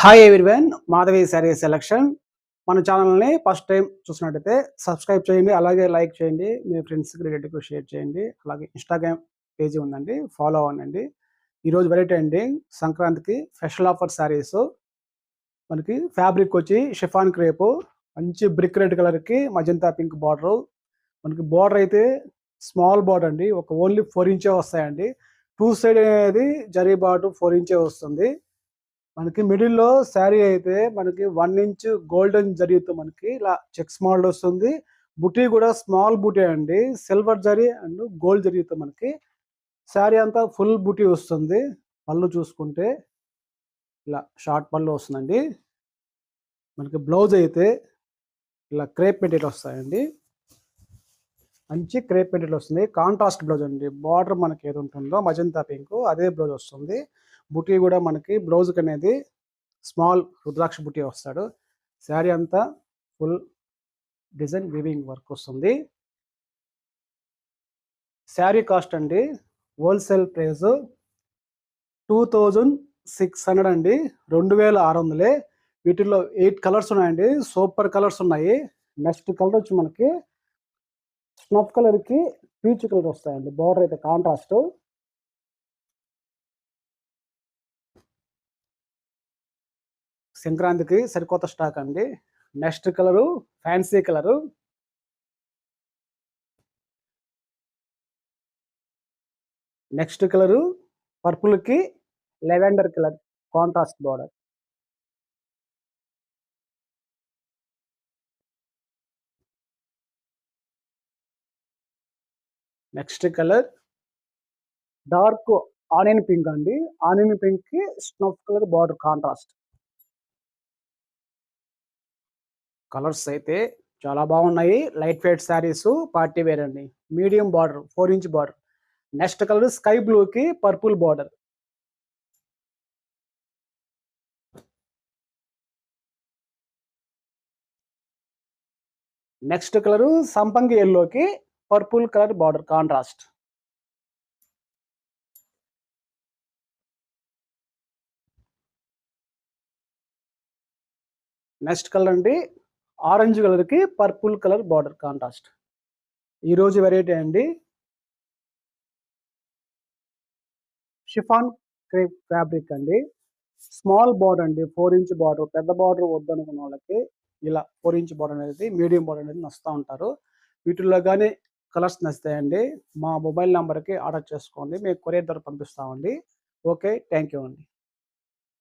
Hi everyone, Madhavi sari selection. మన ఛానల్ని first time చూసినట్టయితే సబ్స్క్రైబ్ చేయండి, అలాగే లైక్ చేయండి, మీ ఫ్రెండ్స్కి రిలేటివ్కి షేర్ చేయండి. అలాగే ఇన్స్టాగ్రామ్ పేజీ ఉందండి, ఫాలో అవ్వండి. ఈరోజు వెరైటీ అండి, సంక్రాంతికి స్పెషల్ ఆఫర్ శారీస్. మనకి ఫ్యాబ్రిక్ వచ్చి షిఫాన్ క్రేపు, మంచి బ్రిక్ రెడ్ కలర్కి మజంతా పింక్ బార్డరు. మనకి బార్డర్ అయితే స్మాల్ బార్డర్ అండి, ఒక ఓన్లీ 4 ఇంచే వస్తాయండి. టూ సైడ్ అనేది జరీ బార్డర్ 4 ఇంచే వస్తుంది. మనకి మిడిల్‌లో శారీ అయితే మనకి 1 ఇంచ్ గోల్డెన్ జరీతో మనకి ఇలా చెక్స్ మోడల్ వస్తుంది. బుటీ కూడా స్మాల్ బుటీ అండి. సిల్వర్ జరీ అండ్ గోల్డ్ జరీతో మనకి శారీ అంతా ఫుల్ బుటీ వస్తుంది. పళ్ళు చూసుకుంటే ఇలా షార్ట్ పళ్ళు వస్తుందండి. మనకి బ్లౌజ్ అయితే ఇలా క్రేప్ మెటీరియల్ వస్తాయండి. మంచి క్రేప్ మెటీరియల్ వస్తుంది. కాంట్రాస్ట్ బ్లౌజ్ అండి. బార్డర్ మనకి ఏది ఉంటుందో మజంతా పింక్ అదే బ్లౌజ్ వస్తుంది. బుటీ కూడా మనకి బ్లౌజ్‌కి అనేది స్మాల్ రుద్రాక్ష బుటీ వస్తాడు. శారీ అంతా ఫుల్ డిజైన్ వీవింగ్ వర్క్ వస్తుంది. శారీ కాస్ట్ అండి, హోల్సేల్ ప్రైస్ 2600 అండి. 2600. వీటిల్లో 8 కలర్స్ ఉన్నాయండి. సూపర్ కలర్స్ ఉన్నాయి. నెక్స్ట్ కలర్ వచ్చి మనకి స్నఫ్ కలర్‌కి పీచ్ కలర్ వస్తాయండి. బార్డర్ అయితే కాంట్రాస్ట్. సంక్రాంతికి సరికొత్త స్టాక్ అండి. Next colour fancy colour. Next colour పర్పుల్‌కి lavender colour contrast border. Next colour dark onion pink అండి. ఆనియన్ పింక్‌కి snuff colour border contrast. Colours అయితే చాలా బాగున్నాయి. Light weight saris, party wear అండి. Medium border 4 inch border. Next colour sky బ్లూకి purple border. Next colour సంపంగి ఎల్లోకి purple colour border contrast. Next colour అండి ఆరెంజ్ కలర్‌కి పర్పుల్ కలర్ బార్డర్ కాంట్రాస్ట్. ఈరోజు వెరైటీ అండి షిఫాన్ క్రేప్ ఫ్యాబ్రిక్ అండి. స్మాల్ బార్డర్ అండి, 4 ఇంచ్ బార్డర్. పెద్ద బార్డర్ వద్దనుకున్న వాళ్ళకి ఇలా 4 ఇంచ్ బార్డర్ అనేది, మీడియం బార్డర్ అనేది నచ్చుతా ఉంటారు. వీటిల్లో గాని కలర్స్ నచ్చుతాయండి. మా మొబైల్ నంబర్‌కి ఆర్డర్ చేసుకోండి. మేము కొరియర్ ద్వారా పంపిస్తామండి. ఓకే. థాంక్ యూ అండి.